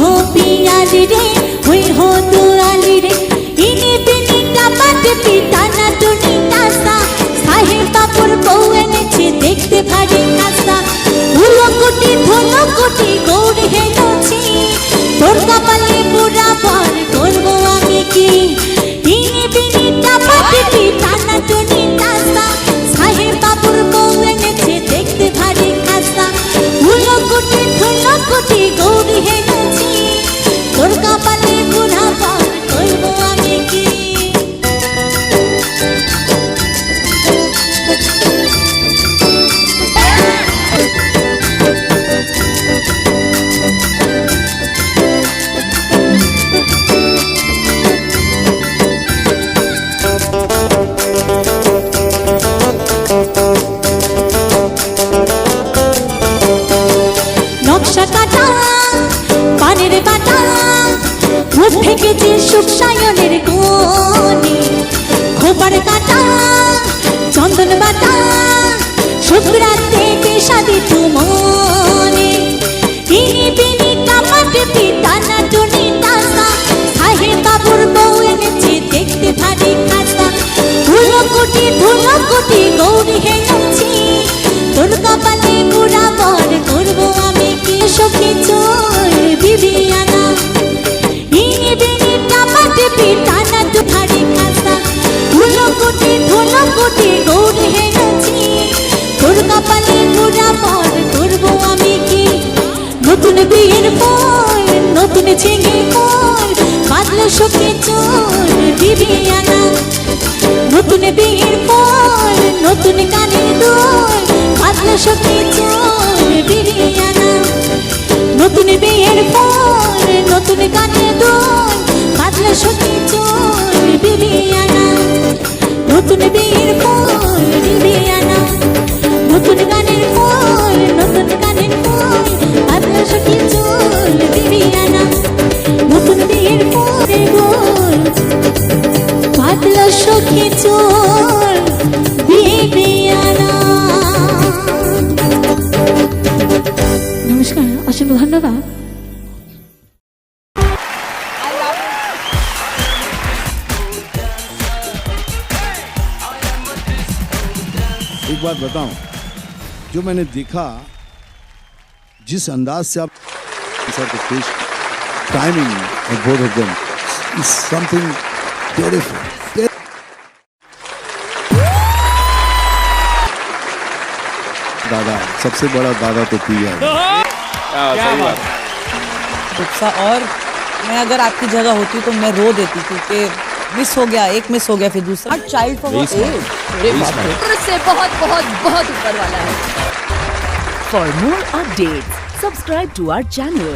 हो पियाली रे हुई हो दुआली रे इनी बिनी टापाट पिता ना टुनी तासा साहेब बाबुर बউ এনেছে দেখতে ভারী কাঁচা ধুলো কোটি গৌর হেনছি তোর কপালে বুড়া বর করবো আমি কি ইনি বিনি টাপাট পিতা না টুনি তাসা সাহেব বাবুর বউ এনেছে দেখতে ভারী কাঁচা ধুলো কোটি গৌর হেনছি তোর কপালে বুড়া বর করবো আমি কি নকশা কাটা পানের বাটা মুখ থেকে যে সুখ সায়নের কোণে খোপার কাটা চন্দন বাটা শুক্রাতে বিষাদি মনে ইনি বিনি টাপাট পিতা না টুনি তাসা সাহেব বাবুর বউ এনেছে দেখতে ভারী কাঁচা ধুলো কোটি গৌর হেনছি তোর কপালে বুড়া বর করবো আমি কি সখী চোর বিবিয়ানা ইনি বিনি টাপাট পিতা না তো ভারী কাঁচা ধুলো কোটি গৌর হেনছি তোর কপালে বুড়া বর করবো আমি কি নতুন বিয়ের পর নতুন ছেলে পর বাদলো সখী চোর বিবিয়ানা নতুন বিয়ের পর নতুন কানের দোল বাদলো সখী চোর বিবিয়ানা নতুন বিয়ের পর নতুন কানের দোল বাদলো সখী চোর বিবিয়ানা নতুন বিয়ের পর বিবিয়ানা নতুন গানের পর নতুন গানের পর বাদলো সখী চোর বিবিয়ানা নতুন বিয়ের পর গোল বাদলো সখী চোর বিবিয়ানা। নমস্কার, অসংখ্য ধন্যবাদ। एक बात बताऊं, जो मैंने देखा जिस अंदाज से आप पेश timing of both of them is something beautiful. दादा, सबसे बड़ा दादा तो पिया है। सही बात। उत्साह, और मैं अगर आपकी जगह होती तो मैं रो देती क्योंकि मिस हो गया, एक मिस हो गया, फिर दूसरा चाइल्ड फॉर उससे बहुत बहुत बहुत ऊपर वाला है। For more updates, subscribe to our channel